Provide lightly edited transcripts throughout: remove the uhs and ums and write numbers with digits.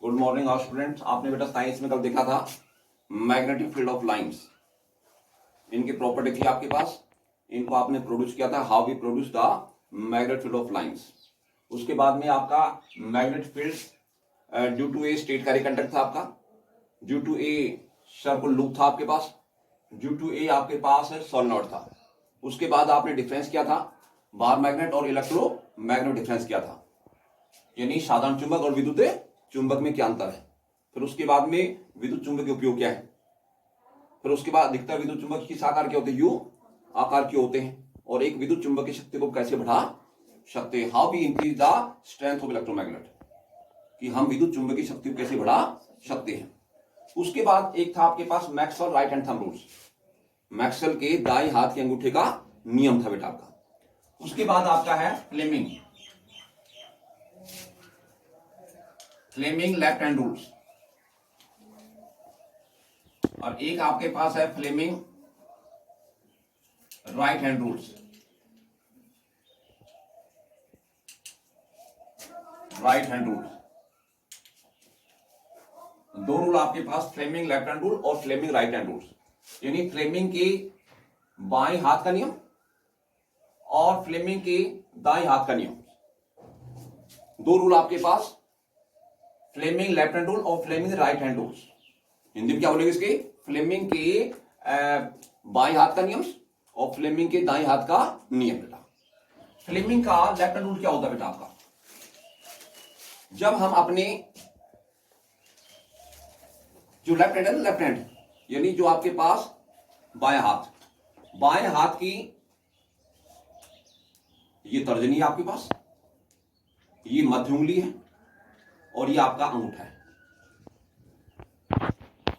Good morning all students. आपने बेटा science में कल देखा था मैग्नेटिक फील्ड ऑफ लाइंस। इनकी प्रॉपर्टी थी आपके पास, इनको आपने प्रोड्यूस किया था, how we produce the magnetic field of lines. उसके बाद में आपका magnetic field due to a state carry conduct था आपका, due to a circular loop था आपके पास, ड्यू टू ए आपके पास सोलेनोइड था। उसके बाद आपने डिफरेंस किया था बार मैग्नेट और इलेक्ट्रोमैग्नेट डिफरेंस किया था, यानी साधारण चुंबक और विद्युत चुंबक में क्या अंतर है। फिर उसके बाद में विद्युत चुंबक के उपयोग क्या है। फिर उसके बाद अधिकतर विद्युत चुंबक किस आकार के होते हैं, यू आकार के होते हैं। और एक विद्युत चुंबक की शक्ति को कैसे बढ़ा सकते हैं, how we increase the strength of electromagnet, कि हम विद्युत चुंबक की शक्ति को कैसे बढ़ा सकते हैं। उसके बाद एक था आपके पास Maxwell right hand thumb rules, Maxwell के दाएं हाथ के अंगूठे का नियम था बेटा आपका। उसके बाद आपका है फ्लेमिंग लेफ्ट हैंड रूल्स, और एक आपके पास है Fleming right hand rules. Right hand rules दो रूल आपके पास, फ्लेमिंग लेफ्ट हैंड रूल और फ्लेमिंग राइट हैंड रूल्स, यानी फ्लेमिंग के बाएं हाथ का नियम और फ्लेमिंग के दाएं हाथ का नियम। दो रूल आपके पास, फ्लेमिंग लेफ्ट हैंड रूल और Fleming right hand rules. Hindi में क्या बोलेंगे इसके, फ्लेमिंग के बाएं हाथ का नियम और फ्लेमिंग के दाएं हाथ का नियम। बेटा फ्लेमिंग का लेफ्ट हैंड रूल क्या होता है बेटा आपका, जब हम अपने जो लेफ्ट हैंड है ना, लेफ्ट हैंड यानी जो आपके पास बाएं हाथ की ये तर्जनी है आपके पास, ये मध्य उंगली है और ये आपका अंगूठा है।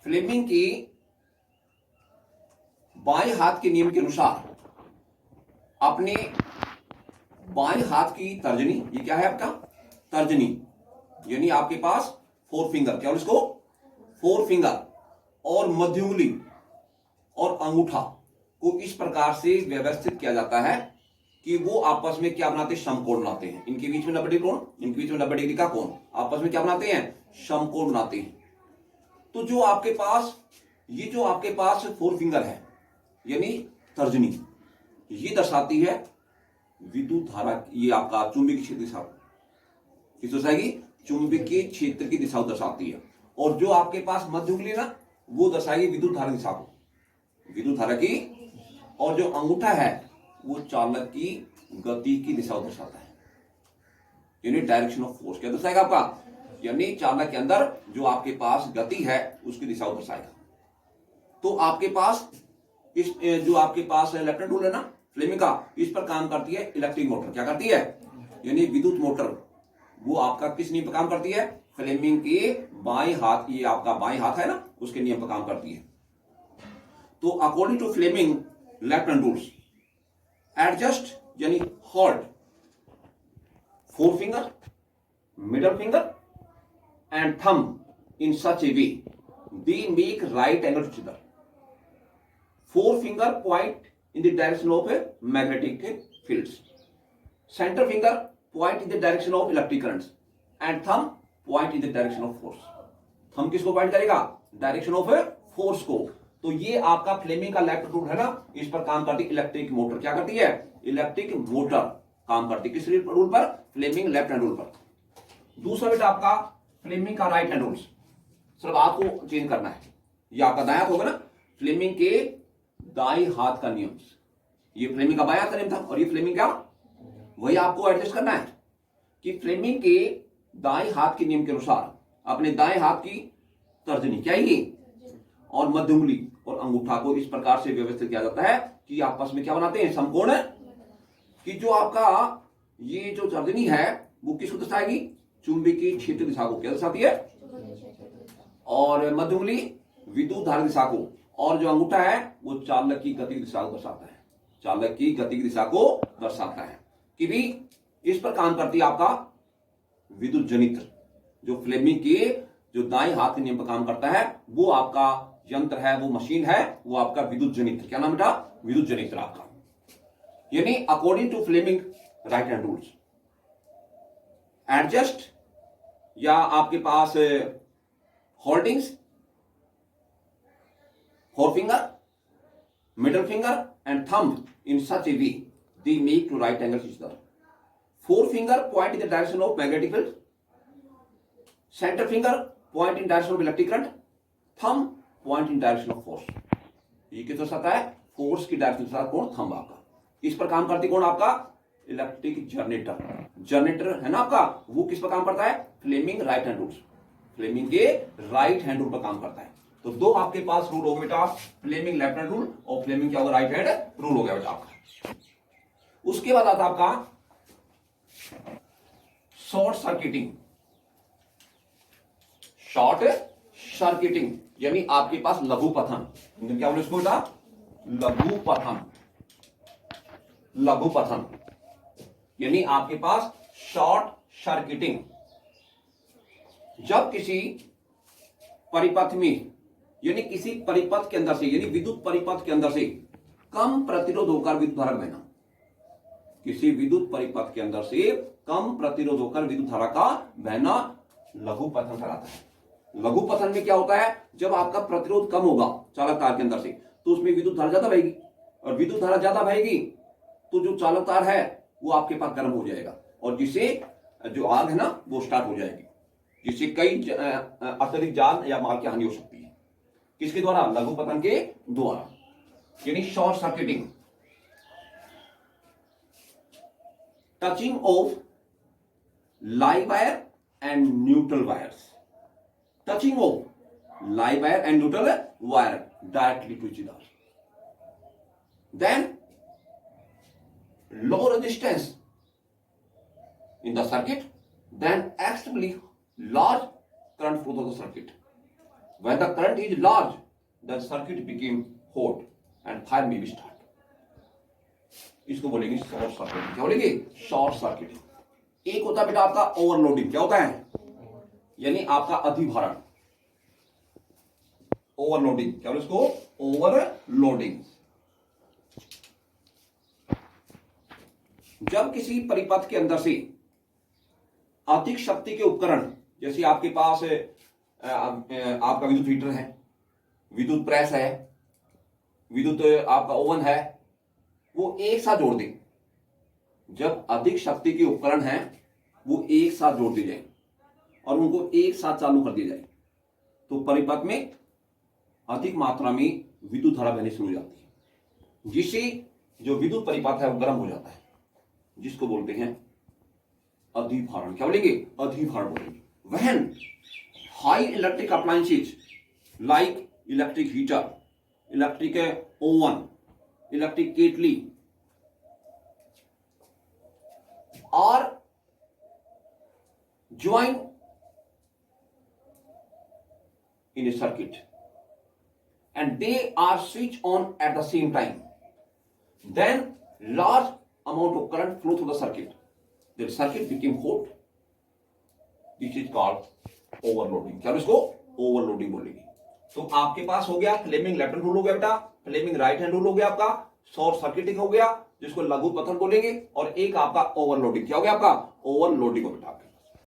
फ्लेमिंग की बाएं हाथ के नियम के अनुसार अपने बाएं हाथ की तर्जनी, ये क्या है आपका तर्जनी, यानी आपके पास फोर फिंगर, क्या इसको फोर फिंगर और मध्य उंगली और अंगूठा को इस प्रकार से व्यवस्थित किया जाता है कि वो आपस में क्या बनाते हैं, समकोण बनाते हैं। इनके बीच में 90 डिग्री कोण, इनके बीच में 90 डिग्री का कोण, आपस में क्या बनाते हैं, समकोण बनाते हैं। तो जो आपके पास ये जो आपके पास फोर फिंगर है यानी तर्जनी, ये दर्शाती है विद्युत धारा, ये आपका चुंबकीय क्षेत्र दिशा किस दर्शाएगी, चुंबकीय क्षेत्र की दिशा दर्शाती है। और जो आपके पास मध्य उंगली ना, वो दर्शाएगी विद्युत धारा दिशा को, विद्युत धारा की। और जो अंगूठा है वो चालक की गति की दिशा को दर्शाता है, यानी डायरेक्शन ऑफ फोर्स। क्या दर्शाएगा आपका, यानी चालक के अंदर जो आपके पास गति है उसकी दिशा को दर्शाएगा। तो आपके पास इस जो आपके पास लेफ्ट हैंड रूल है ना फ्लेमिंग का, इस पर काम करती है इलेक्ट्रिक मोटर। क्या करती है, यानी विद्युत मोटर, वो आपका किस नियम पर काम करती है, फ्लेमिंग के बाएं हाथ, ये आपका बाएं हाथ है ना, उसके नियम पर काम करती है। तो according to Fleming left hand rules, adjust यानी hold forefinger, middle finger and thumb in such a way they make right angle to each other. Forefinger point in the direction of magnetic fields, center finger point in the direction of electric currents and thumb point in the direction of force। thumb किसको point करेगा, direction of force को। तो ये आपका Fleming का left rule है ना, इस पर काम करती है इलेक्ट्रिक मोटर। क्या करती है, इलेक्ट्रिक मोटर काम करती है किस रूल पर, फ्लेमिंग लेफ्ट हैंड रूल पर। दूसरा बेटा आपका फ्लेमिंग का राइट हैंड रूल्स, सिर्फ आपको चेंज करना है, ये आपका दायां हाथ होगा ना, फ्लेमिंग के दाएं हाथ का नियम, ये फ्लेमिंग का बायां हाथ का नियम था और ये फ्लेमिंग का, वही आपको एडजस्ट करना है कि फ्लेमिंग के दाएं हाथ के नियम के अनुसार अपने दाएं हाथ की तर्जनी क्या है ये, और मध्य उंगली और अंगूठा को इस प्रकार से व्यवस्थित किया जाता है कि आपस में क्या बनाते हैं, समकोण, कि जो आपका ये जो तर्जनी है वो किसको दर्शाएगी, चुंबकीय क्षेत्र दिशा को। क्या दर्शाती है, और मध्य उंगली विद्युत धारा दिशा को, और जो अंगूठा है वो चालक की गति की दिशा को दर्शाता है, चालक की गति की दिशा को दर्शाता है। कि भी इस पर काम करती है आपका विद्युत जनित्र, जो फ्लेमिंग के जो दाएं हाथ के नियम पर काम करता है, वो आपका यंत्र है, वो मशीन है, वो आपका विद्युत जनित्र। क्या नाम बेटा, विद्युत जनित्र आपका। यानी according to Fleming right hand rules, adjust या आपके पास holdings, forefinger, middle finger and thumb in such a way they make to right angles each other. Forefinger point in the direction of magnetic field, center finger point in direction of electric current, thumb point in direction of force. ये किस तरह आता है? Force की direction के साथ कौन? Thumb आपका। इस पर काम करती कौन? आपका इलेक्ट्रिक जनरेटर। जनरेटर है ना आपका, वो किस पर काम करता है? Fleming right hand rule, Fleming के राइट हैंड रूल पर काम करता है। तो दो आपके पास रूल हो गए बेटा, फ्लेमिंग लेफ्ट हैंड रूल और फ्लेमिंग क्या होगा? राइट हैंड रूल हो गया बेटा आपका। उसके बाद आता आपका शॉर्ट सर्किटिंग। शॉर्ट सर्किटिंग यानी आपके पास लघु पथन, क्या बोले इसको बेटा? लघु पथन। लघु पथन यानी आपके पास शॉर्ट सर्किटिंग। जब किसी परिपथ में यानी किसी परिपथ के अंदर से यानी विद्युत परिपथ के अंदर से कम प्रतिरोध होकर विद्युत धारा बहना, किसी विद्युत परिपथ के अंदर से कम प्रतिरोध होकर विद्युत धारा का बहना लघु पथन कहलाता है। लघु पथन में क्या होता है? जब आपका प्रतिरोध कम होगा चालक तार के अंदर से तो उसमें विद्युत धारा ज्यादा बहेगी, और विद्युत धारा ज्यादा बहेगी तो जो चालक तार है वो आपके पास गर्म हो जाएगा और जिससे जो आग है ना वो स्टार्ट हो जाएगी, जिससे कई अत्यधिक जान या माल की हानि हो सकती है। किसके द्वारा? लघु पतन के द्वारा, यानी short circuiting. Touching of live wire and neutral wires. Touching of live wire and neutral wire directly to each other, then low resistance in the circuit, then extremely large current flow through the circuit. When the current is large, the circuit became hot and fire may be start. इसको बोलेंगे short circuit. क्या बोलेंगे? Short circuit. एक होता है बेटा आपका overloading. क्या होता है? यानी आपका अधिभारण, ओवरलोडिंग। क्या बोले इसको? ओवरलोडिंग। जब किसी परिपथ के अंदर से अधिक शक्ति के उपकरण, जैसे आपके पास आपका विद्युत हीटर है, विद्युत प्रेस है, विद्युत आपका ओवन है, वो एक साथ जोड़ दें। जब अधिक शक्ति के उपकरण हैं वो एक साथ जोड़ दिए जाए और उनको एक साथ चालू कर दिया जाए तो परिपथ में अधिक मात्रा में विद्युत धारा बहनी शुरू हो जाती है, जिससे जो विद्युत परिपथ है वो गर्म हो जाता है, जिसको बोलते हैं अधिभारण। क्या बोलेंगे? अधिभारण बोलेंगे। When high electric appliances like electric heater, electric oven, electric kettle are join in a circuit and they are switched on at the same time, then large amount of current flow through the circuit. The circuit became hot. This is called overloading. क्या इसको overloading बोलेंगे। तो आपके पास हो गया Fleming left hand rule हो गया बेटा, फ्लेमिंग राइट हैंड रूल हो गया आपका, शॉर्ट सर्किटिंग हो गया जिसको लघु पतन बोलेंगे, और एक आपका ओवरलोडिंग। क्या हो गया आपका? ओवरलोडिंग हो बेटा।